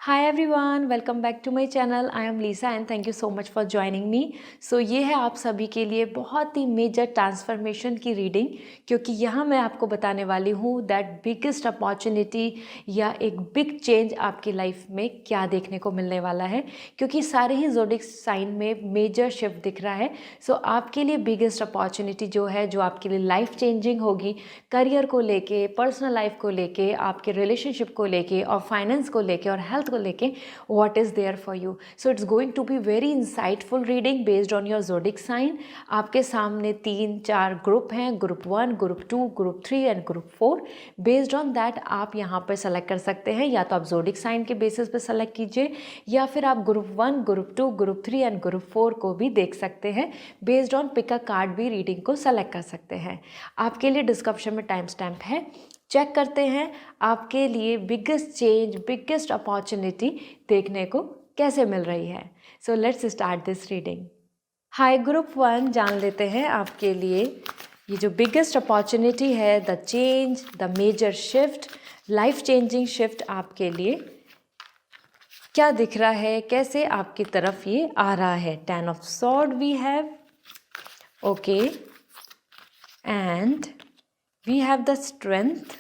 Hi everyone, welcome back to my channel. I am Lisa and thank you so much for joining me. So ये है आप सभी के लिए बहुत ही मेजर ट्रांसफॉर्मेशन की रीडिंग, क्योंकि यहाँ मैं आपको बताने वाली हूँ दैट बिगेस्ट अपॉर्चुनिटी या एक बिग चेंज आपकी लाइफ में क्या देखने को मिलने वाला है, क्योंकि सारे ही ज़ोडिक साइन में मेजर शिफ्ट दिख रहा है। सो आपके लिए बिगेस्ट अपॉर्चुनिटी जो है, जो आपके लिए लाइफ चेंजिंग होगी, करियर को लेके, पर्सनल लाइफ को लेके, आपके रिलेशनशिप को लेके और फाइनेंस को लेके और हेल्थ को लेके, what is there for you. So it's going to be very insightful reading based on your zodiac sign. आपके सामने 3-4 ग्रुप हैं, group 1, group 2, group 3 and group 4। Based on that आप यहाँ पर सेलेक्ट कर सकते हैं, या तो आप ज़ोडिक साइन के बेसिस पे सेलेक्ट कीजिए, या फिर आप group 1, group 2, group 3 and group 4 को भी देख सकते हैं। Based on pick a card भी रीडिंग को सेलेक्ट कर सकते हैं। आपके लिए डिस्क्रिप्शन में टाइम स्टैम्प है, चेक करते हैं आपके लिए बिगेस्ट चेंज, बिगेस्ट अपॉर्चुनिटी देखने को कैसे मिल रही है। So let's start this reading. Hi group 1, जान लेते हैं आपके लिए ये जो बिगेस्ट अपॉर्चुनिटी है, the change, the major shift, life changing shift आपके लिए क्या दिख रहा है, कैसे आपकी तरफ ये आ रहा है। 10 of sword we have, okay, and we have the strength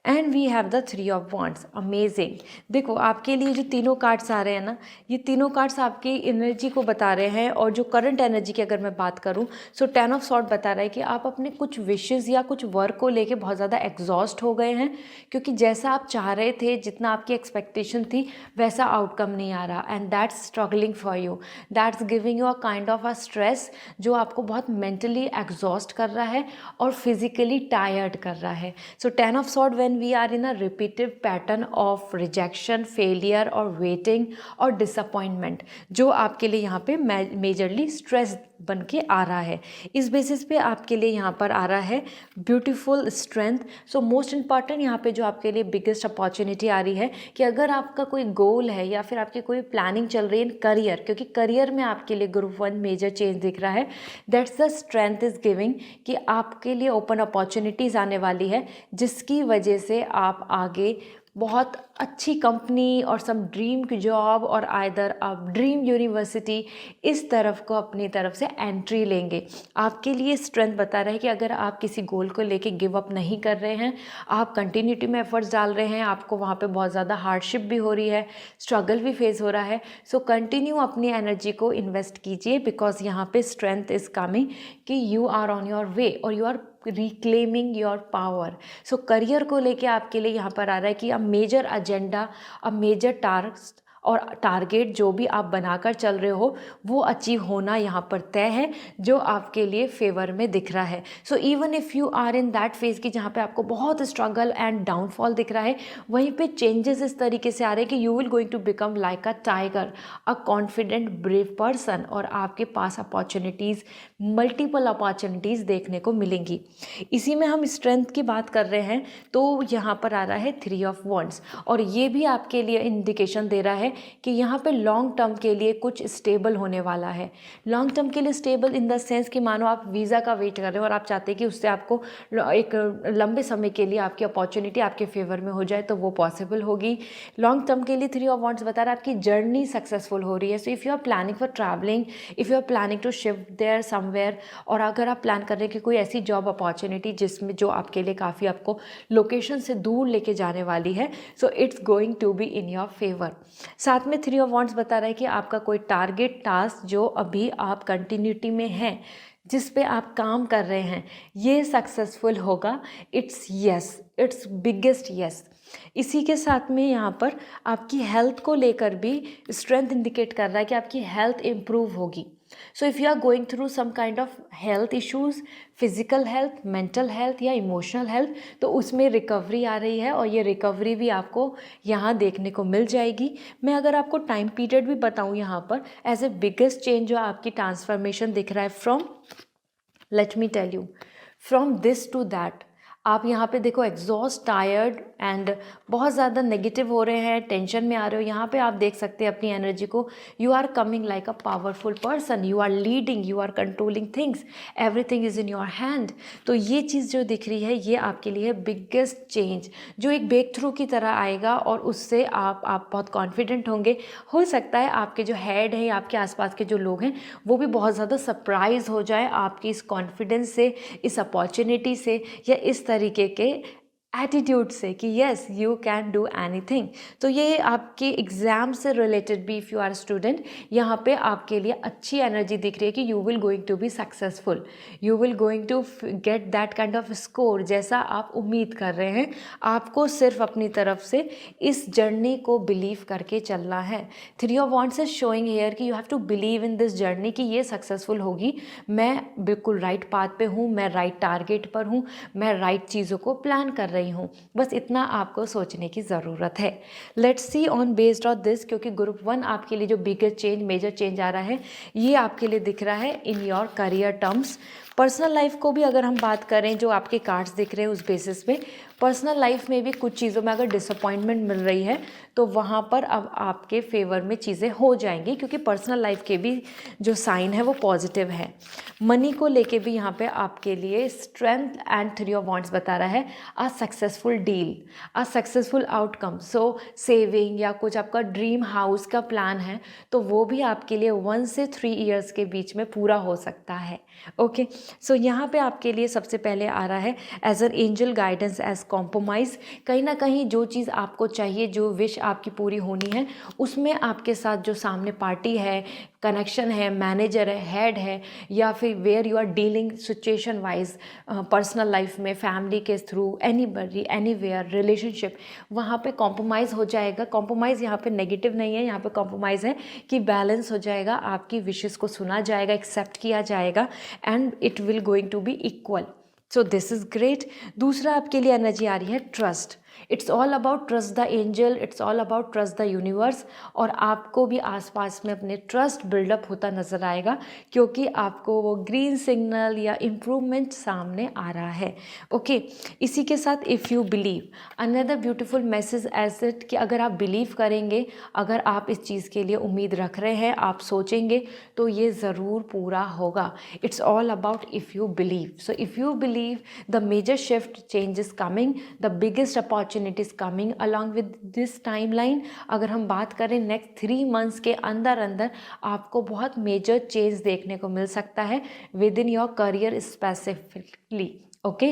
and we have the 3 of wands. Amazing. देखो आपके लिए जो तीनों कार्ड्स आ रहे हैं ना, ये तीनों कार्ड्स आपकी एनर्जी को बता रहे हैं। और जो करंट एनर्जी की अगर मैं बात करूँ, सो 10 ऑफ सॉर्ड बता रहा है कि आप अपने कुछ विशेज़ या कुछ वर्क को लेके बहुत ज़्यादा एग्जॉस्ट हो गए हैं, क्योंकि जैसा आप चाह रहे थे, जितना आपकी एक्सपेक्टेशन थी, वैसा आउटकम नहीं आ रहा। And that's struggling for you, that's giving you a kind of a stress, जो आपको बहुत मेंटली एग्जॉस्ट कर रहा है और फिजिकली टायर्ड कर रहा है। सो 10 of sword, when we are in a repeated pattern of rejection, failure और waiting और disappointment, जो आपके लिए यहाँ पे मेजरली स्ट्रेस बन के आ रहा है, इस बेसिस पे आपके लिए यहाँ पर आ रहा है beautiful strength. So most important यहाँ पे जो आपके लिए बिगेस्ट अपॉर्चुनिटी आ रही है कि अगर आपका कोई गोल है या फिर आपकी कोई प्लानिंग चल रही है इन करियर, क्योंकि करियर में आपके लिए ग्रुप 1 मेजर चेंज दिख रहा है, that's the strength is giving कि आपके लिए ओपन अपॉर्चुनिटीज़ आने वाली है, जिसकी वजह से आप आगे बहुत अच्छी कंपनी और सम ड्रीम की जॉब और आइदर आप ड्रीम यूनिवर्सिटी, इस तरफ को अपनी तरफ से एंट्री लेंगे। आपके लिए स्ट्रेंथ बता रहा है कि अगर आप किसी गोल को लेके गिव अप नहीं कर रहे हैं, आप कंटिन्यूटी में एफर्ट्स डाल रहे हैं, आपको वहाँ पे बहुत ज़्यादा हार्डशिप भी हो रही है, स्ट्रगल भी फेस हो रहा है, सो कंटिन्यू अपनी एनर्जी को इन्वेस्ट कीजिए, बिकॉज यहाँ पे स्ट्रेंथ इज़ कमिंग कि you are on your way और you are reclaiming your power. So career को लेके आपके लिए यहाँ पर आ रहा है कि a major agenda, a major task और टारगेट जो भी आप बनाकर चल रहे हो, वो अचीव होना यहाँ पर तय है, जो आपके लिए फेवर में दिख रहा है। So even if you are in that phase कि जहाँ पे आपको बहुत स्ट्रगल एंड डाउनफॉल दिख रहा है, वहीं पे चेंजेस इस तरीके से आ रहे हैं कि you will going to become like a tiger, a confident brave person, और आपके पास अपॉर्चुनिटीज़, मल्टीपल अपॉर्चुनिटीज़ देखने को मिलेंगी। इसी में हम स्ट्रेंथ की बात कर रहे हैं, तो यहाँ पर आ रहा है 3 ऑफ वॉन्ड्स, और ये भी आपके लिए इंडिकेशन दे रहा है कि यहाँ पे लॉन्ग टर्म के लिए कुछ स्टेबल होने वाला है। लॉन्ग टर्म के लिए स्टेबल इन द सेंस कि मानो आप वीज़ा का वेट कर रहे हो और आप चाहते हैं कि उससे आपको एक लंबे समय के लिए आपकी अपॉर्चुनिटी आपके फेवर में हो जाए, तो वो पॉसिबल होगी। लॉन्ग टर्म के लिए 3 ऑफ वॉन्ड्स बता रहा है आपकी जर्नी सक्सेसफुल हो रही है। So if you are planning for travelling, if you are planning to shift there somewhere, और अगर आप प्लान कर रहे हैं कि कोई ऐसी जॉब अपॉर्चुनिटी जिसमें जो आपके लिए काफ़ी आपको लोकेशन से दूर लेके जाने वाली है, so it's going to be in your favour. साथ में 3 ऑफ वॉन्ड्स बता रहा है कि आपका कोई टारगेट टास्क जो अभी आप कंटिन्यूटी में हैं, जिस पे आप काम कर रहे हैं, ये सक्सेसफुल होगा। It's yes, it's biggest yes. इसी के साथ में यहाँ पर आपकी हेल्थ को लेकर भी स्ट्रेंथ इंडिकेट कर रहा है कि आपकी हेल्थ इम्प्रूव होगी। So if you are going through some kind of health issues, physical health, mental health या इमोशनल हेल्थ, तो उसमें रिकवरी आ रही है, और ये रिकवरी भी आपको यहाँ देखने को मिल जाएगी। मैं अगर आपको टाइम पीरियड भी बताऊँ यहाँ पर एज ए बिगेस्ट चेंज जो आपकी ट्रांसफॉर्मेशन दिख रहा है from, let me tell you, from this to that, आप यहाँ पे देखो एग्जॉस्ट, टायर्ड एंड बहुत ज़्यादा नेगेटिव हो रहे हैं, टेंशन में आ रहे हो। यहाँ पे आप देख सकते हैं अपनी एनर्जी को, you are coming like a powerful person, you are leading, you are controlling things, everything is in your hand. तो ये चीज़ जो दिख रही है ये आपके लिए बिगेस्ट चेंज जो एक ब्रेक थ्रू की तरह आएगा, और उससे आप बहुत कॉन्फिडेंट होंगे। हो सकता है आपके जो हेड है या आपके आसपास के जो लोग हैं वो भी बहुत ज़्यादा सरप्राइज हो जाए आपकी इस कॉन्फिडेंस से, इस अपॉर्चुनिटी से, या इस तरीके के एटीट्यूड से कि yes you can do anything. तो ये आपके एग्ज़ाम से रिलेटेड भी, इफ़ यू आर स्टूडेंट, यहाँ पे आपके लिए अच्छी एनर्जी दिख रही है कि you will going to be successful, you will going to get that kind of score जैसा आप उम्मीद कर रहे हैं। आपको सिर्फ अपनी तरफ से इस जर्नी को बिलीव करके चलना है। Three of wands is showing here कि you have to believe in this journey कि ये सक्सेसफुल होगी, मैं बिल्कुल राइट पाथ पे हूँ, मैं राइट टारगेट पर हूँ, मैं राइट चीज़ों को प्लान कर रही हूँ। बस इतना आपको सोचने की ज़रूरत है। Let's see on based on this, क्योंकि ग्रुप 1 आपके लिए जो बिगर चेंज, मेजर चेंज आ रहा है ये आपके लिए दिख रहा है इन your career terms. Personal life को भी अगर हम बात करें, जो आपके कार्ड्स दिख रहे हैं उस बेसिस पे, पर्सनल लाइफ में भी कुछ चीज़ों में अगर डिसअपॉइंटमेंट मिल रही है तो वहाँ पर अब आपके फेवर में चीज़ें हो जाएंगी, क्योंकि पर्सनल लाइफ के भी जो साइन है वो पॉजिटिव है। मनी को लेके भी यहाँ पे आपके लिए strength and three of wands बता रहा है a successful deal, a successful outcome. So saving या कुछ आपका ड्रीम हाउस का प्लान है तो वो भी आपके लिए 1 से 3 ईयर्स के बीच में पूरा हो सकता है। ओके, सो यहाँ पे आपके लिए सबसे पहले आ रहा है as an angel guidance as compromise. कहीं ना कहीं जो चीज़ आपको चाहिए, जो विश आपकी पूरी होनी है, उसमें आपके साथ जो सामने पार्टी है, कनेक्शन है, मैनेजर है, हेड है, या फिर where you are dealing situation wise, personal life में, फैमिली के थ्रू, एनीबडी, एनीवेयर, रिलेशनशिप, वहाँ पे कॉम्प्रोमाइज़ हो जाएगा। कॉम्प्रोमाइज़ यहाँ पे नेगेटिव नहीं है, यहाँ पे कॉम्प्रोमाइज़ है कि बैलेंस हो जाएगा, आपकी विशेस को सुना जाएगा, एक्सेप्ट किया जाएगा, and it will going to be equal. So this is great. दूसरा आपके लिए एनर्जी आ रही है trust. It's all about trust the angel, it's all about trust the universe. और आपको भी आसपास में अपने ट्रस्ट बिल्डअप होता नज़र आएगा, क्योंकि आपको वो ग्रीन सिग्नल या इम्प्रूवमेंट सामने आ रहा है। ओके, इसी के साथ if you believe, another beautiful message as it कि अगर आप बिलीव करेंगे, अगर आप इस चीज़ के लिए उम्मीद रख रहे हैं, आप सोचेंगे, तो ये ज़रूर पूरा होगा। It's all about if you believe. So if you believe, the major shift change is coming, the biggest opportunities coming along with this timeline. अगर हम बात करें नेक्स्ट 3 मंथ्स के अंदर अंदर आपको बहुत मेजर चेंज देखने को मिल सकता है within your career specifically. Okay,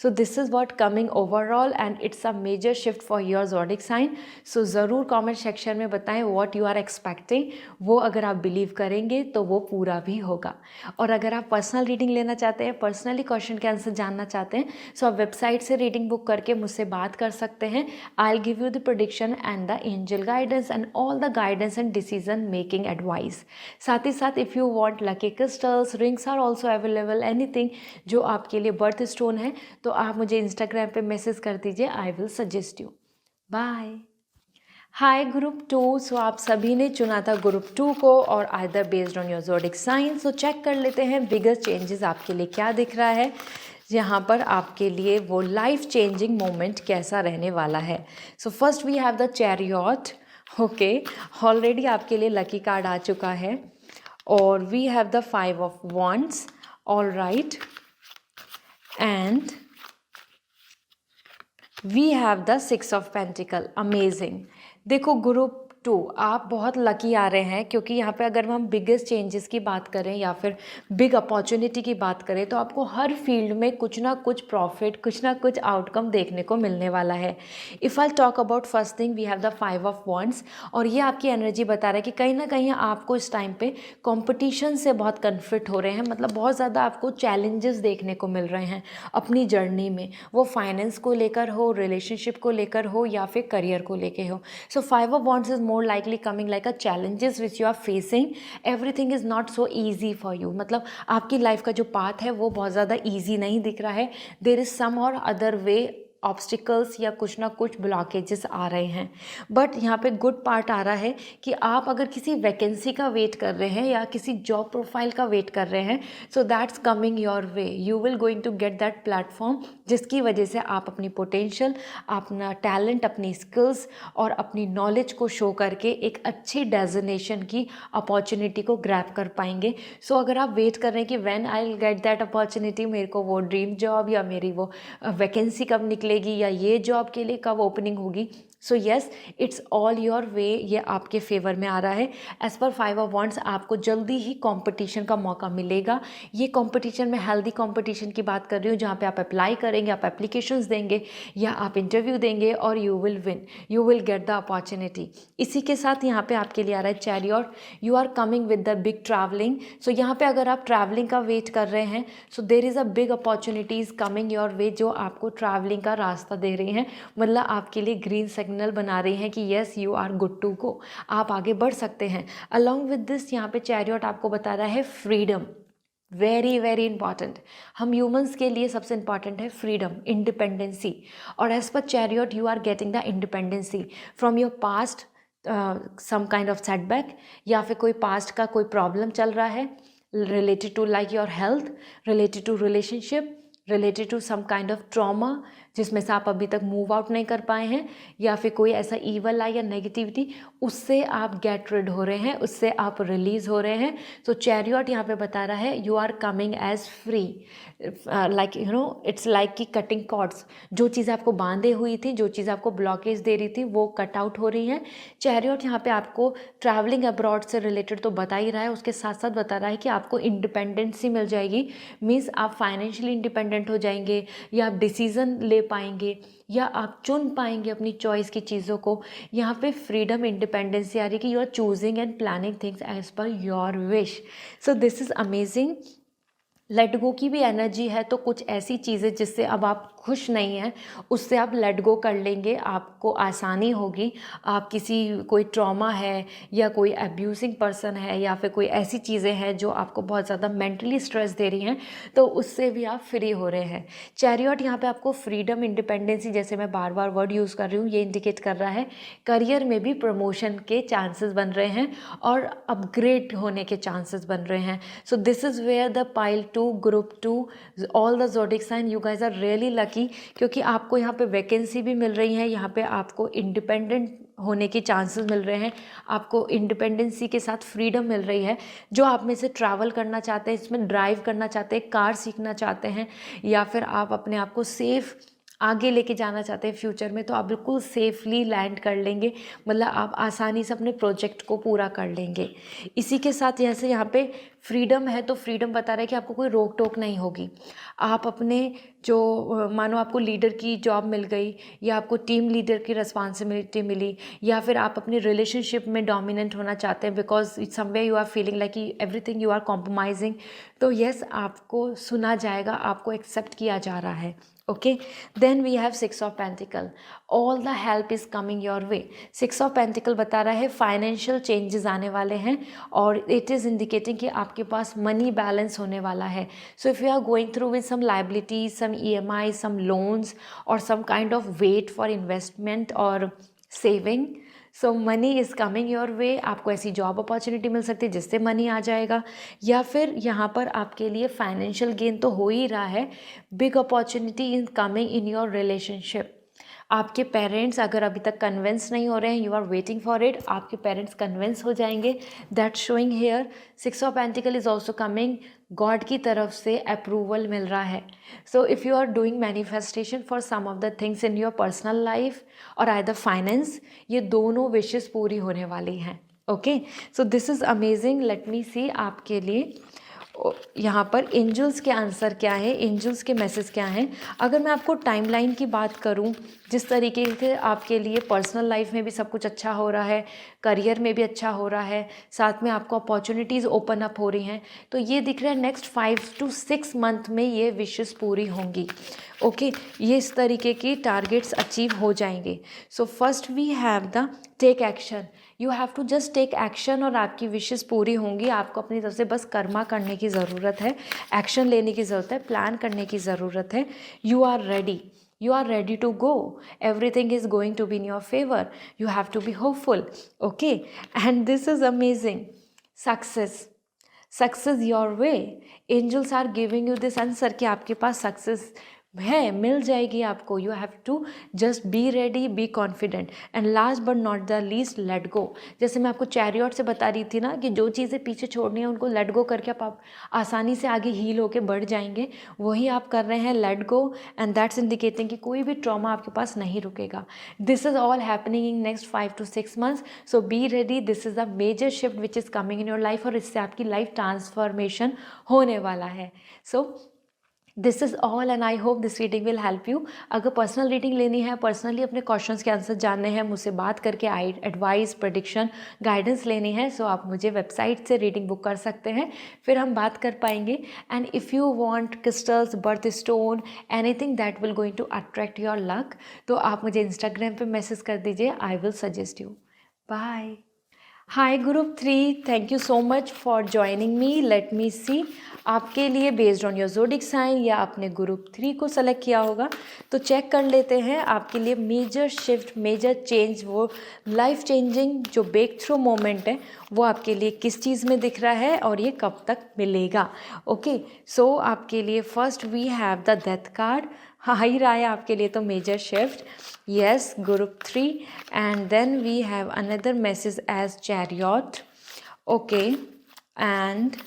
so this is what coming overall and it's a major shift for your zodiac sign. So ज़रूर कमेंट सेक्शन में बताएं व्हाट यू आर एक्सपेक्टिंग। वो अगर आप बिलीव करेंगे तो वो पूरा भी होगा। और अगर आप पर्सनल रीडिंग लेना चाहते हैं, पर्सनली क्वेश्चन के आंसर जानना चाहते हैं, सो आप वेबसाइट से रीडिंग बुक करके मुझसे बात कर सकते हैं। I will give you the prediction and the angel guidance and all the guidance and decision making advice. साथ ही साथ if you want lucky crystals, rings are also available, anything जो आपके लिए बर्थ स्टोन है, तो आप मुझे इंस्टाग्राम पे मैसेज कर दीजिए, I will suggest you. Bye. Hi group 2, so आप सभी ने चुना था ग्रुप 2 को, और either based on your zodiac sign. So check कर लेते हैं बिगर चेंजेस आपके लिए क्या दिख रहा है, यहाँ पर आपके लिए वो लाइफ चेंजिंग मोमेंट कैसा रहने वाला है। So first we have the chariot. Okay, already आपके लिए लकी कार्ड आ चुका है, और we have the 5 of wands, all right, and we have the 6 of pentacle, amazing। देखो ग्रुप 2 आप बहुत लकी आ रहे हैं, क्योंकि यहाँ पे अगर हम बिगेस्ट चेंजेस की बात करें या फिर बिग अपॉर्चुनिटी की बात करें, तो आपको हर फील्ड में कुछ ना कुछ प्रॉफिट, कुछ ना कुछ आउटकम देखने को मिलने वाला है। If I talk about first thing, we have the 5 of wands, और ये आपकी एनर्जी बता रहा है कि कहीं ना कहीं आपको इस टाइम पे कंपटीशन से बहुत कन्फ्लिक्ट हो रहे हैं, मतलब बहुत ज़्यादा आपको चैलेंजेस देखने को मिल रहे हैं अपनी जर्नी में, वो फाइनेंस को लेकर हो, रिलेशनशिप को लेकर हो, या फिर करियर को लेकर हो। सो 5 of wands is more likely coming like a challenges which you are facing, everything is not so easy for you। मतलब आपकी लाइफ का जो पाथ है वो बहुत ज़्यादा easy नहीं दिख रहा है, there is some or other way obstacles या कुछ ना कुछ ब्लॉकेजेस आ रहे हैं। बट यहाँ पे गुड पार्ट आ रहा है कि आप अगर किसी वैकेंसी का वेट कर रहे हैं या किसी जॉब प्रोफाइल का वेट कर रहे हैं, so that's coming your way, you will going to get that platform, जिसकी वजह से आप अपनी पोटेंशियल, अपना टैलेंट, अपनी स्किल्स और अपनी नॉलेज को शो करके एक अच्छी डेजिग्नेशन की अपॉर्चुनिटी को ग्रैब कर पाएंगे। सो अगर आप वेट कर रहे हैं कि when I will get that opportunity, मेरे को वो ड्रीम जॉब या मेरी वो वैकेंसी कब निकलेगी या ये जॉब के लिए कब ओपनिंग होगी, so yes, it's all your way, ये आपके फेवर में आ रहा है। एज पर 5 ऑफ वांड्स आपको जल्दी ही कंपटीशन का मौका मिलेगा। ये कंपटीशन में हेल्दी कंपटीशन की बात कर रही हूँ, जहाँ पे आप अप्लाई करेंगे, आप एप्लीकेशंस देंगे या आप इंटरव्यू देंगे और you will win, you will get the opportunity. इसी के साथ यहाँ पे आपके लिए आ रहा है chariot, you are coming with the big travelling. So यहाँ पे अगर आप ट्रैवलिंग का वेट कर रहे हैं, so there is a big opportunities coming your way, जो आपको ट्रैवलिंग का रास्ता दे रही हैं, मतलब आपके लिए ग्रीन सिग्नल बना रही हैं कि yes you are good to go, आप आगे बढ़ सकते हैं। अलॉन्ग विद दिस यहाँ पे चैरियट आपको बता रहा है फ्रीडम, वेरी वेरी इंपॉर्टेंट। हम ह्यूमंस के लिए सबसे इंपॉर्टेंट है फ्रीडम, इंडिपेंडेंसी। और as per chariot you are getting the independency from your past, some kind of setback, या फिर कोई पास्ट का कोई प्रॉब्लम चल रहा है related to like your health, related to relationship, related to some kind of trauma जिसमें से आप अभी तक मूव आउट नहीं कर पाए हैं, या फिर कोई ऐसा ईवल आई या नेगेटिविटी, उससे आप गेट रिड हो रहे हैं, उससे आप रिलीज हो रहे हैं। तो चैरियट यहाँ पे बता रहा है you are coming as free, like you know it's like कि कटिंग कॉर्ड्स, जो चीज़ आपको बांधे हुई थी, जो चीज़ आपको ब्लॉकेज दे रही थी, वो कट आउट हो रही है। चैरियट यहाँ पे आपको ट्रैवलिंग अब्रॉड से रिलेटेड तो बता ही रहा है, उसके साथ साथ बता रहा है कि आपको इंडिपेंडेंसी मिल जाएगी, मीन्स आप फाइनेंशियली इंडिपेंडेंट हो जाएंगे, या आप डिसीजन ले पाएंगे, या आप चुन पाएंगे अपनी चॉइस की चीज़ों को। यहाँ पे फ्रीडम, इंडिपेंडेंसी आ रही है कि you are choosing and planning things as per your wish. So this is amazing. Let go की भी एनर्जी है, तो कुछ ऐसी चीज़ें जिससे अब आप खुश नहीं हैं, उससे आप लेट गो कर लेंगे, आपको आसानी होगी। आप किसी कोई ट्रॉमा है या कोई अब्यूजिंग पर्सन है या फिर कोई ऐसी चीज़ें हैं जो आपको बहुत ज़्यादा मेंटली स्ट्रेस दे रही हैं, तो उससे भी आप फ्री हो रहे हैं। चैरियट यहाँ पे आपको फ्रीडम, इंडिपेंडेंसी, जैसे मैं बार बार वर्ड यूज़ कर रही हूँ, ये इंडिकेट कर रहा है करियर में भी प्रमोशन के चांसेस बन रहे हैं और अपग्रेड होने के चांसेस बन रहे हैं। So this is where the pile 2, group 2, all the zodiac sign, you guys are really lucky, क्योंकि आपको यहाँ पे वैकेंसी भी मिल रही है, यहाँ पे आपको इंडिपेंडेंट होने के चांसेस मिल रहे हैं, आपको इंडिपेंडेंसी के साथ फ्रीडम मिल रही है। जो आप में से ट्रैवल करना चाहते हैं, इसमें ड्राइव करना चाहते हैं, कार सीखना चाहते हैं, या फिर आप अपने आप को सेफ आगे लेके जाना चाहते हैं फ्यूचर में, तो आप बिल्कुल सेफली लैंड कर लेंगे, मतलब आप आसानी से अपने प्रोजेक्ट को पूरा कर लेंगे। इसी के साथ जैसे यहाँ पे फ्रीडम है, तो फ्रीडम बता रहा है कि आपको कोई रोक टोक नहीं होगी। आप अपने जो मानो आपको लीडर की जॉब मिल गई, या आपको टीम लीडर की रिस्पॉन्सिबिलिटी मिली, या फिर आप अपने रिलेशनशिप में डोमिनेंट होना चाहते हैं because somewhere you are feeling like everything you are compromising, तो यस, आपको सुना जाएगा, आपको एक्सेप्ट किया जा रहा है। Okay, then we have 6 of pentacle, all the help is coming your way. 6 of pentacle बता रहा है फाइनेंशियल चेंजेस आने वाले हैं, और इट इज़ इंडिकेटिंग कि आपके पास मनी बैलेंस होने वाला है। So if you are going through with some liabilities, some EMI, some loans और some kind of wait for investment और saving, so money is coming your way. आपको ऐसी job opportunity मिल सकती है जिससे मनी आ जाएगा, या फिर यहाँ पर आपके लिए फाइनेंशियल गेन तो हो ही रहा है, big opportunity in coming in your relationship. आपके पेरेंट्स अगर अभी तक कन्विंस नहीं हो रहे हैं, you are waiting for it, आपके पेरेंट्स कन्विंस हो जाएंगे, that showing here. 6 of pentacle is also coming, God की तरफ से अप्रूवल मिल रहा है। So if you are doing manifestation for some of the things in your personal life और आइदर फाइनेंस, ये दोनों विशेस पूरी होने वाली हैं। Okay, so this is amazing. Let me see आपके लिए यहाँ पर एंजल्स के आंसर क्या है, एंजल्स के मैसेज क्या हैं। अगर मैं आपको टाइमलाइन की बात करूँ, जिस तरीके से आपके लिए पर्सनल लाइफ में भी सब कुछ अच्छा हो रहा है, करियर में भी अच्छा हो रहा है, साथ में आपको अपॉर्चुनिटीज़ ओपन अप हो रही हैं, तो ये दिख रहा है नेक्स्ट 5 to 6 मंथ में ये विशेस पूरी होंगी। ओके, ये इस तरीके की टारगेट्स अचीव हो जाएंगे। So first we have the take action, you have to just take action और आपकी विशेस पूरी होंगी। आपको अपनी तरफ से बस कर्मा करने की ज़रूरत है, एक्शन लेने की ज़रूरत है, प्लान करने की ज़रूरत है। You are ready, you are ready to go, everything is going to be in your favor, you have to be hopeful. Okay, and this is amazing. Success your way, angels are giving you this answer कि आपके पास success है, मिल जाएगी आपको. You have to just be ready, be confident. And last but not the least, let go. जैसे मैं आपको chariot से बता रही थी ना कि जो चीज़ें पीछे छोड़नी है उनको लेट गो करके आप आसानी से आगे हील होके बढ़ जाएंगे. वही आप कर रहे हैं, let go. And that's indicating कि कोई भी ट्रॉमा आपके पास नहीं रुकेगा. This is all happening in next 5 to 6 months. So be ready, this is a major shift which is coming in your life, और इससे आपकी लाइफ ट्रांसफॉर्मेशन होने वाला है. So this is all and I hope this reading will help you. अगर personal reading लेनी है, personally अपने क्वेश्चंस के आंसर जानने हैं, मुझसे बात करके एडवाइस, प्रेडिक्शन, गाइडेंस लेनी है, सो आप मुझे वेबसाइट से रीडिंग बुक कर सकते हैं, फिर हम बात कर पाएंगे. And if you want crystals, birth stone, anything that will going to attract your luck, तो आप मुझे इंस्टाग्राम पे मैसेज कर दीजिए. I will suggest you. Bye. Hi group 3, thank you so much for joining me. Let me see, आपके लिए based on your zodiac sign या आपने ग्रुप 3 को सेलेक्ट किया होगा, तो चेक कर लेते हैं आपके लिए मेजर शिफ्ट, मेजर चेंज, वो लाइफ चेंजिंग जो ब्रेक थ्रू मोमेंट है वो आपके लिए किस चीज़ में दिख रहा है और ये कब तक मिलेगा. ओके, सो आपके लिए first we have the death card. हाँ, ही रहा है आपके लिए तो major shift. Yes, group 3. And then we have another message as chariot. Okay, and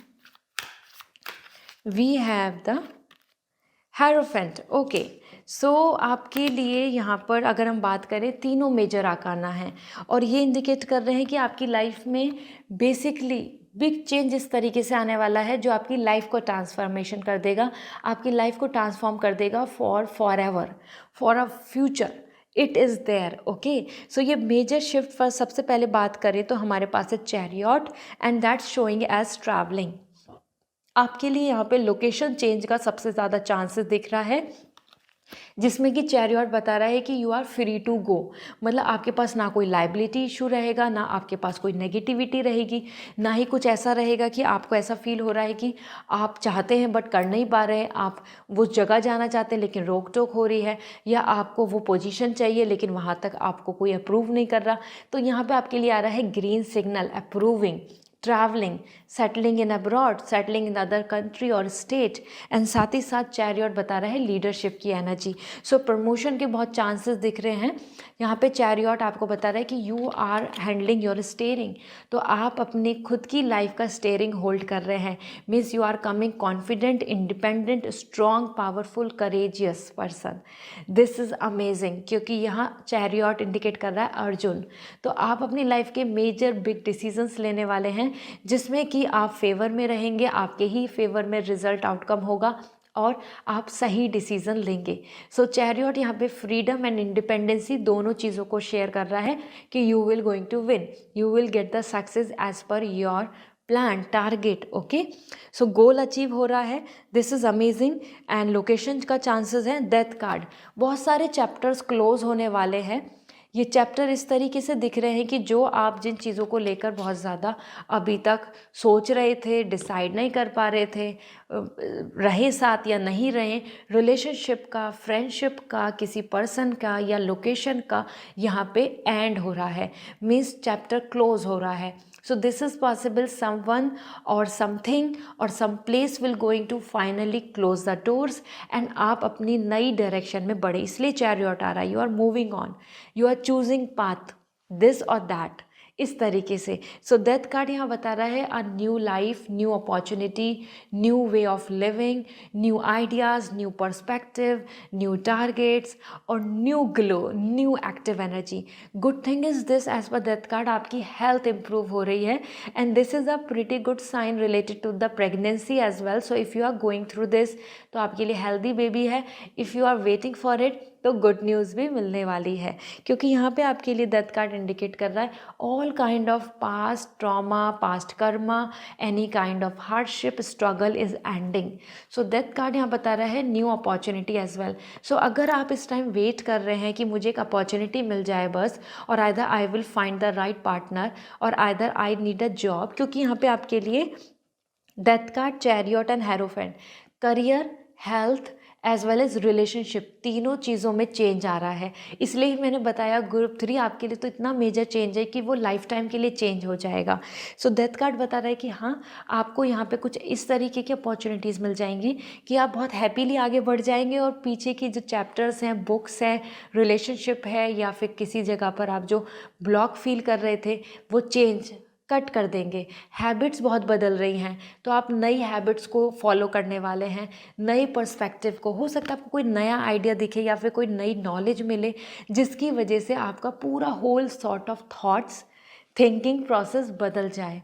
we have the Hierophant. Okay, so आपके लिए यहाँ पर अगर हम बात करें, तीनों मेजर आकाना हैं और ये इंडिकेट कर रहे हैं कि आपकी लाइफ में बेसिकली बिग चेंज इस तरीके से आने वाला है जो आपकी लाइफ को ट्रांसफॉर्मेशन कर देगा, आपकी लाइफ को ट्रांसफॉर्म कर देगा forever, for a future. It is there. Okay, so ये मेजर शिफ्ट पर सबसे पहले बात करें तो हमारे पास है chariot and that's showing as travelling. आपके लिए यहाँ पे लोकेशन चेंज का सबसे ज़्यादा चांसेस दिख रहा है, जिसमें कि चैरियट बता रहा है कि you are free to go. मतलब आपके पास ना कोई लाइबिलिटी इशू रहेगा, ना आपके पास कोई नेगेटिविटी रहेगी, ना ही कुछ ऐसा रहेगा कि आपको ऐसा फील हो रहा है कि आप चाहते हैं बट कर नहीं पा रहे हैं, आप वो जगह जाना चाहते हैं लेकिन रोक टोक हो रही है, या आपको वो पोजीशन चाहिए लेकिन वहाँ तक आपको कोई अप्रूव नहीं कर रहा. तो यहाँ पे आपके लिए आ रहा है green signal, approving, travelling, settling in abroad, settling in other country और स्टेट. एंड साथ ही साथ चैरियट बता रहा है लीडरशिप की एनर्जी. सो प्रमोशन के बहुत चांसेस दिख रहे हैं. यहाँ पे चैरियट आपको बता रहा है कि you are handling your steering, तो आप अपनी खुद की लाइफ का स्टेयरिंग होल्ड कर रहे हैं. Means you are coming confident, independent, strong, powerful, courageous person. This is amazing, क्योंकि यहाँ चैरियट इंडिकेट कर रहा है अर्जुन. तो आप अपनी लाइफ के मेजर बिग डिसीजंस लेने वाले हैं जिसमें कि आप फेवर में रहेंगे, आपके ही फेवर में रिजल्ट आउटकम होगा और आप सही डिसीज़न लेंगे. सो चैरियट यहाँ पे फ्रीडम एंड इंडिपेंडेंसी दोनों चीज़ों को शेयर कर रहा है कि you will going to win, you will get the success as per your plan, target. Okay, so goal achieve हो रहा है. This is amazing. And location का चांसेस हैं. डेथ कार्ड, बहुत सारे चैप्टर्स क्लोज होने वाले हैं. ये चैप्टर इस तरीके से दिख रहे हैं कि जो आप जिन चीज़ों को लेकर बहुत ज़्यादा अभी तक सोच रहे थे, डिसाइड नहीं कर पा रहे थे, रहे साथ या नहीं रहे, रिलेशनशिप का, फ्रेंडशिप का, किसी पर्सन का या लोकेशन का, यहाँ पे एंड हो रहा है. मीन्स चैप्टर क्लोज हो रहा है. So this is possible someone or something or some place will going to finally close the doors and आप अपनी नई डायरेक्शन में बढ़े. इसलिए चैरियट आ रहा है. You are moving on, you are choosing path, this और दैट, इस तरीके से. सो डेथ कार्ड यहाँ बता रहा है a new life, new opportunity, new way of living, new ideas, new perspective, new targets और new glow, new active energy. Good thing is this, as per death card आपकी health improve हो रही है and this is a pretty good sign related to the pregnancy as well. So if you are going through this, तो आपके लिए healthy baby है. If you are waiting for it, तो good news भी मिलने वाली है, क्योंकि यहाँ पे आपके लिए डेथ कार्ड इंडिकेट कर रहा है all kind of past trauma, past Karma, any kind of hardship, struggle is ending. So death card यहाँ बता रहा है न्यू अपॉर्चुनिटी एज वेल. सो अगर आप इस टाइम वेट कर रहे हैं कि मुझे एक अपॉर्चुनिटी मिल जाए बस, और either I will find the right partner और either I need a job, क्योंकि यहाँ पे आपके लिए death card, chariot and hierophant, career, health as well as relationship, तीनों चीज़ों में चेंज आ रहा है। इसलिए ही मैंने बताया ग्रुप 3 आपके लिए तो इतना मेजर चेंज है कि वो लाइफ टाइम के लिए चेंज हो जाएगा। सो डेथ कार्ड बता रहा है कि हाँ, आपको यहाँ पे कुछ इस तरीके की अपॉर्चुनिटीज़ मिल जाएंगी कि आप बहुत हैप्पीली आगे बढ़ जाएंगे और पीछे की जो चैप्टर्स हैं, बुक्स हैं, रिलेशनशिप है या फिर किसी जगह पर आप जो ब्लॉक फील कर रहे थे वो चेंज कट कर देंगे। हैबिट्स बहुत बदल रही हैं तो आप नई हैबिट्स को फॉलो करने वाले हैं, नए पर्सपेक्टिव को। हो सकता है आपको कोई नया आइडिया दिखे या फिर कोई नई नॉलेज मिले जिसकी वजह से आपका पूरा whole sort of thoughts, thinking process बदल जाए।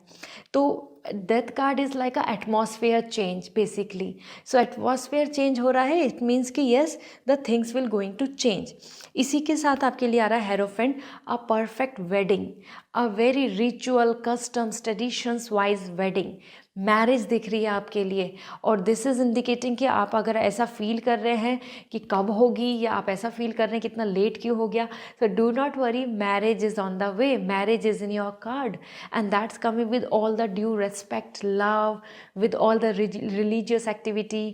तो death card is like a atmosphere change basically. So atmosphere change हो रहा है, इट मीन्स कि yes the things will going to change. इसी के साथ आपके लिए आ रहा है hierophant, a perfect wedding, a very ritual customs traditions wise wedding. Marriage दिख रही है आपके लिए और दिस इज़ इंडिकेटिंग कि आप अगर ऐसा फील कर रहे हैं कि कब होगी या आप ऐसा फील कर रहे हैं कितना लेट क्यों हो गया, so do not worry, marriage is on the way, marriage is in your card and that's coming with all the due respect, love, with all the religious activity,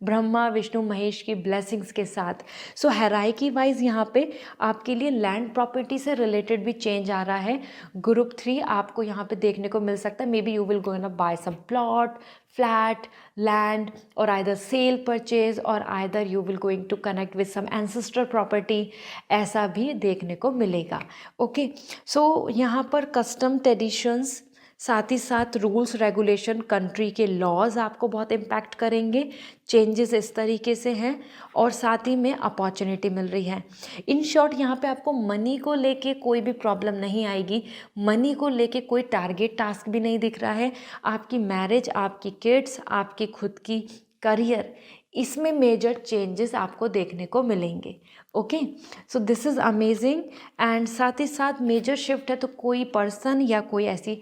Brahma Vishnu Mahesh की ब्लेसिंग्स के साथ। सो हेराइकी वाइज यहाँ पे आपके लिए लैंड प्रॉपर्टी से related भी change आ रहा है। ग्रुप 3 आपको यहाँ पे देखने को मिल सकता है, maybe you will go by some plot, flat, land और आइदर सेल परचेज और either you will going to connect with some ancestor property, ऐसा भी देखने को मिलेगा। ओके, सो यहाँ पर कस्टम ट्रेडिशंस, साथ ही साथ रूल्स रेगुलेशन, कंट्री के लॉज आपको बहुत इम्पैक्ट करेंगे। चेंजेस इस तरीके से हैं और साथ ही में अपॉर्चुनिटी मिल रही है। इन शॉर्ट यहाँ पे आपको मनी को लेके कोई भी प्रॉब्लम नहीं आएगी, मनी को लेके कोई टारगेट टास्क भी नहीं दिख रहा है। आपकी मैरिज, आपकी किड्स, आपकी खुद की करियर, इसमें मेजर चेंजेस आपको देखने को मिलेंगे। Okay, so this is amazing. And साथ ही साथ मेजर शिफ्ट है तो कोई पर्सन या कोई ऐसी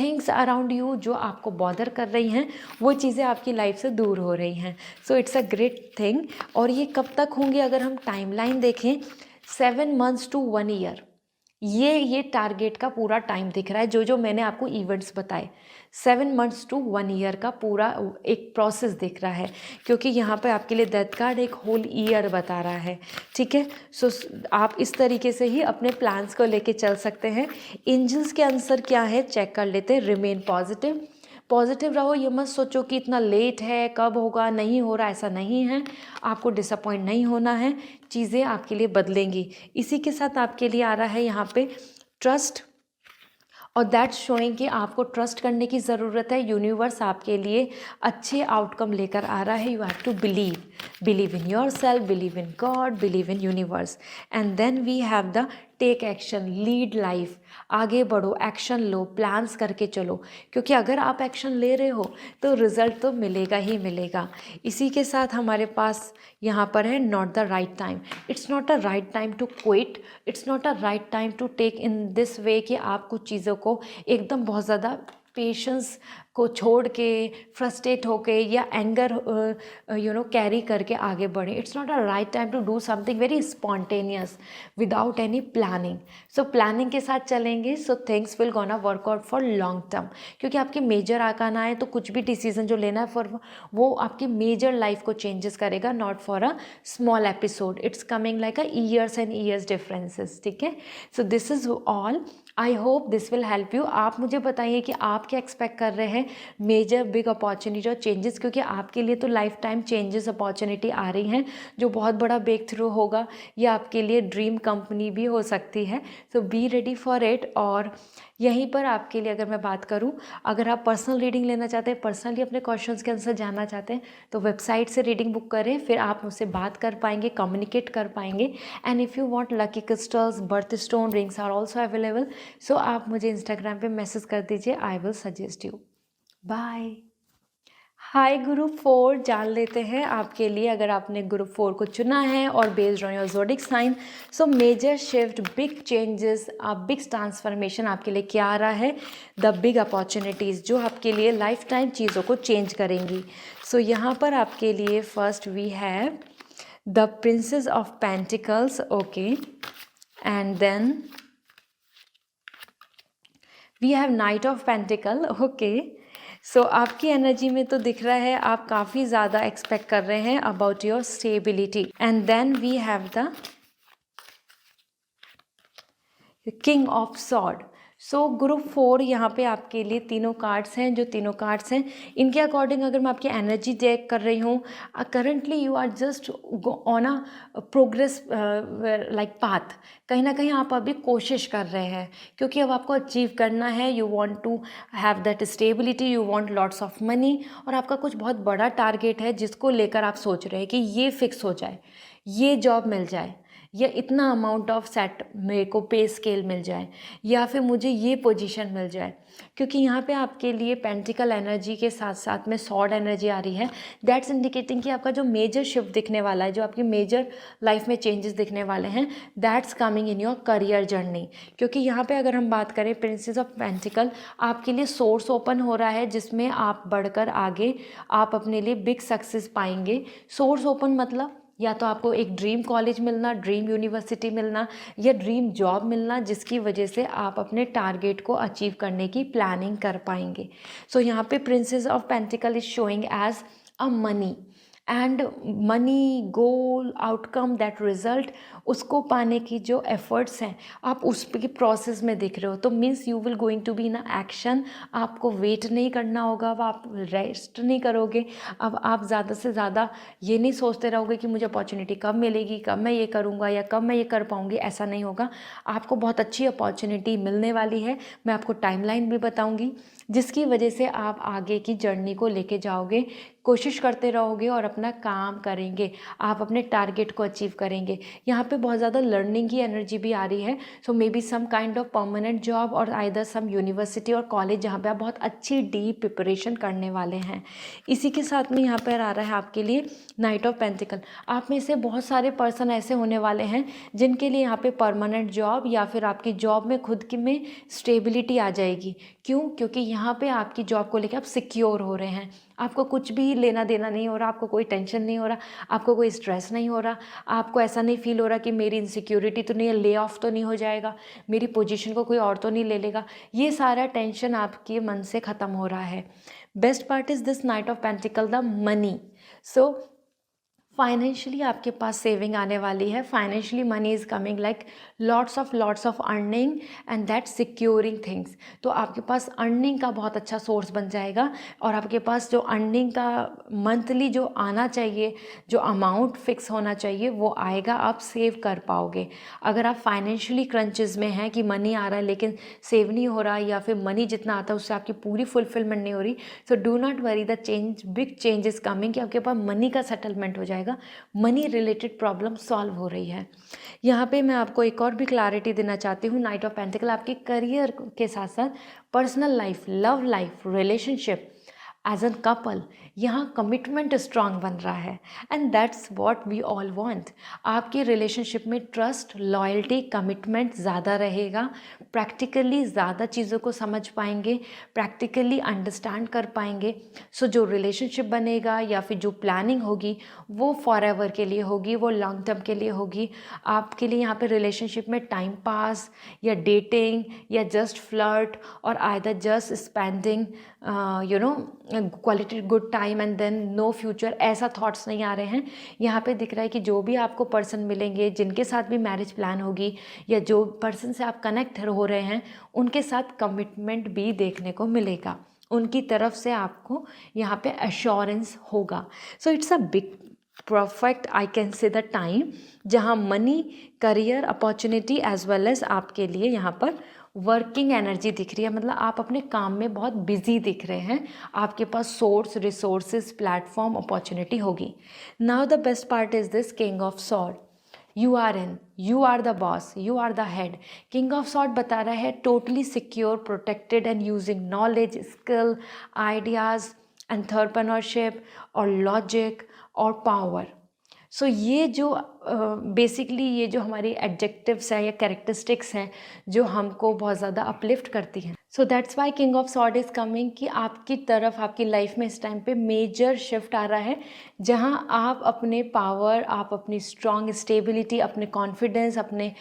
थिंग्स अराउंड यू जो आपको बॉदर कर रही हैं, वो चीज़ें आपकी लाइफ से दूर हो रही हैं। सो इट्स अ ग्रेट थिंग। और ये कब तक होंगे अगर हम टाइमलाइन देखें, 7 months to 1 year, ये टारगेट का पूरा टाइम दिख रहा है। जो मैंने आपको इवेंट्स बताए, 7 months to 1 year का पूरा एक प्रोसेस दिख रहा है, क्योंकि यहाँ पे आपके लिए डेथ कार्ड एक होल ईयर बता रहा है। ठीक है, सो आप इस तरीके से ही अपने प्लान्स को लेके चल सकते हैं। एंजल्स के आंसर क्या है चेक कर लेते हैं। रिमेन पॉजिटिव, पॉजिटिव रहो, ये मत सोचो कि इतना लेट है, कब होगा, नहीं हो रहा, ऐसा नहीं है। आपको डिसअपॉइंट नहीं होना है, चीज़ें आपके लिए बदलेंगी। इसी के साथ आपके लिए आ रहा है यहाँ पे ट्रस्ट, और दैट्स शोइंग कि आपको ट्रस्ट करने की ज़रूरत है। यूनिवर्स आपके लिए अच्छे आउटकम लेकर आ रहा है। You have to believe in yourself, believe in God, believe in universe. And then we have the take action, lead life. आगे बढ़ो, एक्शन लो, प्लान्स करके चलो, क्योंकि अगर आप एक्शन ले रहे हो तो रिज़ल्ट तो मिलेगा ही मिलेगा। इसी के साथ हमारे पास यहाँ पर है not the right time. It's not a right time to quit, it's not a right time to take in this way कि आप कुछ चीज़ों को एकदम बहुत ज़्यादा पेशेंस को छोड़ के, फ्रस्ट्रेट होके या एंगर कैरी करके आगे बढ़ें। It's not a right time to do something very spontaneous without any planning. So planning के साथ चलेंगे so things will gonna work out for long term, क्योंकि आपके मेजर आकाना है तो कुछ भी डिसीजन जो लेना है फॉर वो आपकी मेजर लाइफ को चेंजेस करेगा, not for a small episode. It's coming like a years and years differences. ठीक है, so this is all. I hope this will help you. आप मुझे बताइए कि आप क्या एक्सपेक्ट कर रहे हैं मेजर बिग अपॉर्चुनिटी और चेंजेस, क्योंकि आपके लिए तो लाइफ टाइम चेंजेस अपॉर्चुनिटी आ रही हैं जो बहुत बड़ा ब्रेक थ्रू होगा। ये आपके लिए ड्रीम कंपनी भी हो सकती है। सो बी रेडी फॉर इट। और यहीं पर आपके लिए अगर मैं बात करूं, अगर आप पर्सनल रीडिंग लेना चाहते हैं, पर्सनली अपने क्वेश्चंस के आंसर जानना चाहते हैं, तो वेबसाइट से रीडिंग बुक करें, फिर आप मुझसे बात कर पाएंगे, कम्युनिकेट कर पाएंगे। And if you want lucky crystals, birth stone rings are also available. So आप मुझे इंस्टाग्राम पे मैसेज कर दीजिए, I will suggest you. Bye. Hi group 4 जान लेते हैं आपके लिए, अगर आपने ग्रुप 4 को चुना है और based on your zodiac sign, so major shift, big changes, big transformation आपके लिए क्या आ रहा है, द बिग अपॉर्चुनिटीज़ जो आपके लिए लाइफ टाइम चीज़ों को चेंज करेंगी। सो यहाँ पर आपके लिए first we have the princess of pentacles, okay, and then we have knight of pentacle, okay, so आपकी एनर्जी में तो दिख रहा है आप काफ़ी ज़्यादा एक्सपेक्ट कर रहे हैं about your stability. And then we have the king of sword. So group 4 यहाँ पे आपके लिए तीनों कार्ड्स हैं। जो तीनों कार्ड्स हैं इनके अकॉर्डिंग अगर मैं आपकी एनर्जी चेक कर रही हूँ, currently you are just on a progress like path. कहीं ना कहीं आप अभी कोशिश कर रहे हैं क्योंकि अब आपको अचीव करना है। You want to have that stability, you want lots of money, और आपका कुछ बहुत बड़ा टारगेट है जिसको लेकर आप सोच रहे हैं कि ये फिक्स हो जाए, ये जॉब मिल जाए, या इतना अमाउंट ऑफ सेट मेरे को पे स्केल मिल जाए, या फिर मुझे ये पोजीशन मिल जाए। क्योंकि यहाँ पे आपके लिए पेंटिकल एनर्जी के साथ साथ में सॉर्ड एनर्जी आ रही है। दैट्स इंडिकेटिंग कि आपका जो मेजर शिफ्ट दिखने वाला है, जो आपकी मेजर लाइफ में चेंजेस दिखने वाले हैं, that's coming in your career journey. क्योंकि यहाँ पे अगर हम बात करें प्रिंसेस ऑफ पेंटिकल, आपके लिए सोर्स ओपन हो रहा है जिसमें आप बढ़कर आगे आप अपने लिए बिग सक्सेस पाएंगे। सोर्स ओपन मतलब या तो आपको एक ड्रीम कॉलेज मिलना, ड्रीम यूनिवर्सिटी मिलना, या ड्रीम जॉब मिलना जिसकी वजह से आप अपने टारगेट को अचीव करने की प्लानिंग कर पाएंगे। सो यहाँ पे princess of pentacle is showing as a money and money goal outcome that result, उसको पाने की जो एफर्ट्स हैं आप उस की प्रोसेस में दिख रहे हो। तो means you will going to be in action. आपको वेट नहीं करना होगा, अब आप रेस्ट नहीं करोगे। अब आप ज़्यादा से ज़्यादा ये नहीं सोचते रहोगे कि मुझे अपॉर्चुनिटी कब मिलेगी, कब मैं ये करूँगा या कब मैं ये कर पाऊँगी। ऐसा नहीं होगा, आपको बहुत अच्छी अपॉर्चुनिटी मिलने वाली है। मैं आपको टाइमलाइन भी बताऊँगी जिसकी वजह से आप आगे की जर्नी को लेके जाओगे, कोशिश करते रहोगे और अपना काम करेंगे, आप अपने टारगेट को अचीव करेंगे। यहाँ पे बहुत ज़्यादा लर्निंग की एनर्जी भी आ रही है। So maybe some kind of permanent job और आइदर सम यूनिवर्सिटी और कॉलेज जहाँ पे आप बहुत अच्छी डीप प्रिपरेशन करने वाले हैं। इसी के साथ में यहाँ पर आ रहा है आपके लिए नाइट ऑफ पेंटिकल। आप में से बहुत सारे पर्सन ऐसे होने वाले हैं जिनके लिए यहाँ पे परमानेंट जॉब या फिर आपकी जॉब में खुद की में स्टेबिलिटी आ जाएगी। क्यों? क्योंकि यहाँ पे आपकी जॉब को लेकर आप सिक्योर हो रहे हैं, आपको कुछ भी लेना देना नहीं हो रहा, आपको कोई टेंशन नहीं हो रहा, आपको कोई स्ट्रेस नहीं हो रहा, आपको ऐसा नहीं फील हो रहा कि मेरी इनसिक्योरिटी तो नहीं है, ले ऑफ तो नहीं हो जाएगा, मेरी पोजीशन को कोई और तो नहीं ले लेगा। ये सारा टेंशन आपके मन से ख़त्म हो रहा है। Best part is this night of pentacle the money. So financially आपके पास सेविंग आने वाली है। Financially money is coming like lots of earning and that securing things. तो आपके पास अर्निंग का बहुत अच्छा सोर्स बन जाएगा और आपके पास जो अर्निंग का मंथली जो आना चाहिए, जो अमाउंट फिक्स होना चाहिए वो आएगा, आप सेव कर पाओगे। अगर आप फाइनेंशियली क्रंचेस में हैं कि मनी आ रहा है लेकिन सेव नहीं हो रहा, या फिर मनी जितना आता है उससे आपकी पूरी फुलफिलमेंट नहीं हो रही, सो do not worry, the change big change is coming कि आपके पास मनी का सेटलमेंट हो जाएगा, मनी रिलेटेड प्रॉब्लम सॉल्व हो रही है। यहाँ पे मैं आपको एक और भी क्लैरिटी देना चाहती हूँ। नाइट ऑफ पेंटिकल आपके करियर के साथ साथ personal life, love life, relationship, as an couple, यहाँ कमिटमेंट स्ट्रांग बन रहा है and that's what we all want. आपके रिलेशनशिप में ट्रस्ट, लॉयल्टी, कमिटमेंट ज़्यादा रहेगा, प्रैक्टिकली ज़्यादा चीज़ों को समझ पाएंगे, प्रैक्टिकली अंडरस्टैंड कर पाएंगे। सो जो रिलेशनशिप बनेगा या फिर जो प्लानिंग होगी वो फॉर एवर के लिए होगी, वो लॉन्ग टर्म के लिए होगी। आपके लिए यहाँ पे रिलेशनशिप में टाइम पास या डेटिंग या जस्ट फ्लर्ट और either just spending quality good time and then no future, ऐसा थॉट्स नहीं आ रहे हैं। यहाँ पे दिख रहा है कि जो भी आपको पर्सन मिलेंगे, जिनके साथ भी मैरिज प्लान होगी या जो पर्सन से आप कनेक्ट हो रहे हैं, उनके साथ कमिटमेंट भी देखने को मिलेगा, उनकी तरफ से आपको यहाँ पे एश्योरेंस होगा। So it's a big perfect, I can say the time जहाँ money, career, opportunity as well as आपके लिए यहाँ पर वर्किंग एनर्जी दिख रही है। मतलब आप अपने काम में बहुत बिजी दिख रहे हैं, आपके पास सोर्स, रिसोर्सेज, प्लेटफॉर्म, अपॉर्चुनिटी होगी। Now the best part is this king of sword. You are the boss, you are the head. King of sword बता रहा है totally secure, protected and using knowledge, skill, ideas, entrepreneurship और logic और power. So ये जो basically ये जो हमारी एडजेक्टिव्स हैं या कैरेक्टरिस्टिक्स हैं जो हमको बहुत ज़्यादा अपलिफ्ट करती हैं। So that's why king of sword is coming कि आपकी तरफ, आपकी लाइफ में इस टाइम पे मेजर शिफ्ट आ रहा है जहां आप अपने पावर, आप अपनी स्ट्रॉन्ग स्टेबिलिटी, अपने कॉन्फिडेंस, अपने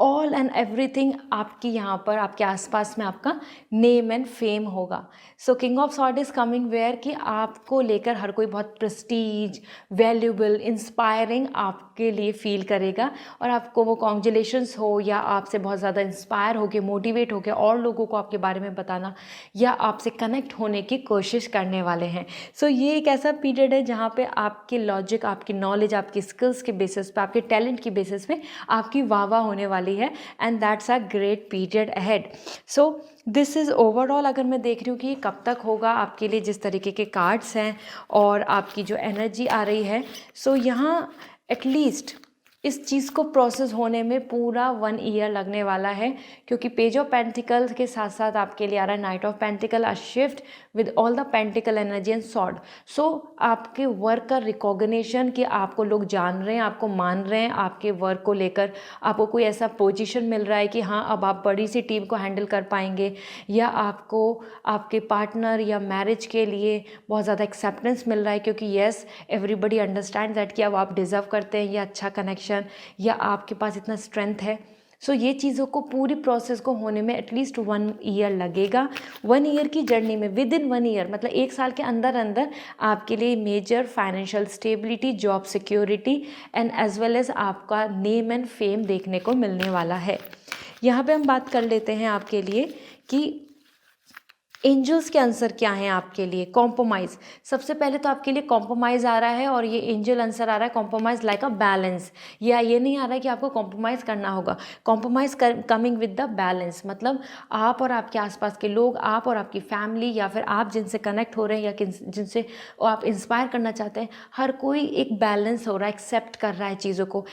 ऑल एंड एवरीथिंग आपकी यहाँ पर आपके आसपास में आपका नेम एंड फेम होगा। So king of sword is coming where कि आपको लेकर हर कोई बहुत प्रेस्टीज, वैल्यूबल, इंस्पायरिंग आपके लिए फील करेगा और आपको वो कॉन्ग्रेचुलेशंस हो या आपसे बहुत ज़्यादा इंस्पायर होके, मोटिवेट होके और लोगों को आपके बारे में बताना या आपसे कनेक्ट होने की कोशिश करने वाले हैं। सो ये एक ऐसा पीरियड है जहाँ पे आपके लॉजिक, आपकी नॉलेज, आपकी स्किल्स के बेसिस पे, आपके टैलेंट की बेसिस पे आपकी वाह होने वाली है and that's a great period ahead. So this is overall अगर मैं देख रही हूँ कि ये कब तक होगा आपके लिए, जिस तरीके के कार्ड्स हैं और आपकी जो एनर्जी आ रही है, सो यहाँ एटलीस्ट इस चीज़ को प्रोसेस होने में पूरा 1 ईयर लगने वाला है, क्योंकि पेज ऑफ पेंटिकल के साथ साथ आपके लिए आ रहा है knight of pentacle, a shift with all the pentacle energy and sword. So आपके वर्क का रिकॉग्निशन कि आपको लोग जान रहे हैं, आपको मान रहे हैं, आपके वर्क को लेकर आपको कोई ऐसा पोजीशन मिल रहा है कि हाँ अब आप बड़ी सी टीम को हैंडल कर पाएंगे, या आपको आपके पार्टनर या मैरिज के लिए बहुत ज़्यादा एक्सेप्टेंस मिल रहा है, क्योंकि येस एवरीबडी अंडरस्टैंड दैट कि अब आप डिज़र्व करते हैं ये अच्छा कनेक्शन या आपके पास इतना स्ट्रेंथ है। सो ये चीज़ों को पूरी प्रोसेस को होने में एटलीस्ट 1 ईयर लगेगा। 1 ईयर की जर्नी में विद इन 1 ईयर मतलब 1 साल के अंदर अंदर आपके लिए major financial stability, job security and as well as आपका नेम एंड फेम देखने को मिलने वाला है। यहाँ पे हम बात कर लेते हैं आपके लिए कि एंजल्स के आंसर क्या हैं आपके लिए। कॉम्प्रोमाइज़, सबसे पहले तो आपके लिए कॉम्प्रोमाइज़ आ रहा है और ये एंजल आंसर आ रहा है कॉम्प्रोमाइज़ लाइक अ बैलेंस, या ये नहीं आ रहा है कि आपको कॉम्प्रोमाइज़ करना होगा। Compromise coming with the balance, मतलब आप और आपके आसपास के लोग, आप और आपकी फैमिली, या फिर आप जिनसे कनेक्ट हो रहे हैं या जिनसे आप इंस्पायर करना चाहते हैं, हर कोई एक बैलेंस हो रहा है, एक्सेप्ट कर रहा है चीज़ों को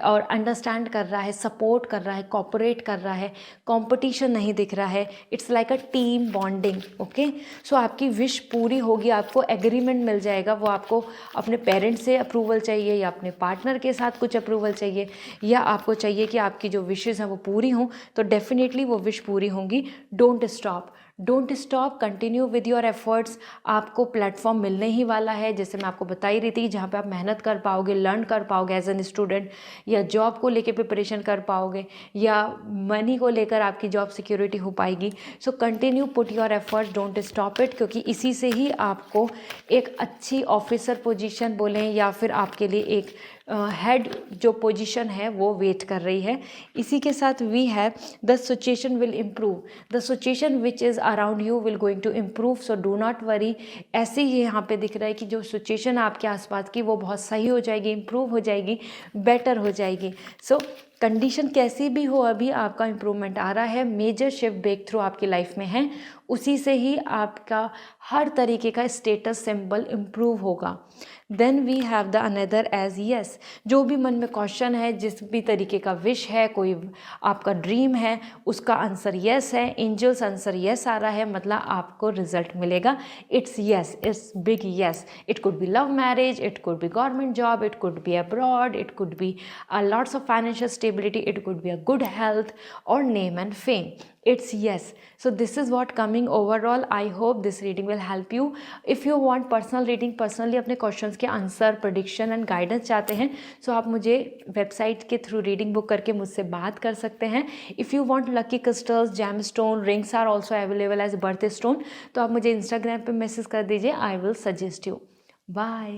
और अंडरस्टैंड कर रहा है, सपोर्ट कर रहा है, कॉपरेट कर रहा है, कॉम्पिटिशन नहीं दिख रहा है। It's like a team bonding. Okay, so आपकी विश पूरी होगी, आपको एग्रीमेंट मिल जाएगा। वो आपको अपने पेरेंट्स से अप्रूवल चाहिए या अपने पार्टनर के साथ कुछ अप्रूवल चाहिए, या आपको चाहिए कि आपकी जो विशेज़ हैं वो पूरी हों, तो डेफिनेटली वो विश पूरी होंगी। Don't stop, don't stop, continue with your efforts. आपको प्लेटफॉर्म मिलने ही वाला है, जैसे मैं आपको बता ही रही थी, जहाँ पे आप मेहनत कर पाओगे, लर्न कर पाओगे एज एन स्टूडेंट, या जॉब को लेके प्रिपरेशन कर पाओगे, या मनी को लेकर आपकी जॉब सिक्योरिटी हो पाएगी। So continue put your efforts, don't stop it, क्योंकि इसी से ही आपको एक अच्छी ऑफिसर पोजीशन बोलें या फिर आपके लिए एक हेड जो पोजीशन है वो वेट कर रही है। इसी के साथ we have the situation will improve, the situation which is around you will going to improve, so do not worry. ऐसे ही यहाँ पे दिख रहा है कि जो सिचुएशन आपके आसपास की वो बहुत सही हो जाएगी, इम्प्रूव हो जाएगी, बेटर हो जाएगी। सो कंडीशन कैसी भी हो, अभी आपका इम्प्रूवमेंट आ रहा है, मेजर शिफ्ट ब्रेक थ्रू आपकी लाइफ में है, उसी से ही आपका हर तरीके का स्टेटस सिंबल इम्प्रूव होगा। Then we have the another as yes, जो भी मन में क्वेश्चन है, जिस भी तरीके का विश है, कोई आपका ड्रीम है, उसका आंसर यस है। एंजल्स आंसर यस आ रहा है, मतलब आपको रिजल्ट मिलेगा। It's yes, it's big yes. It could be love marriage, it could be government job, it could be abroad, it could be lots of financial stability, it could be a good health or name and fame. It's yes. So this is what coming overall. I hope this reading will help you. If you want personal reading, personally अपने questions के answer, prediction and guidance चाहते हैं, so आप मुझे website के through reading book करके मुझसे बात कर सकते हैं। If you want lucky crystals, gemstone, rings are also available as birthstone, तो आप मुझे इंस्टाग्राम पे मैसेज कर दीजिए, I will suggest you. Bye.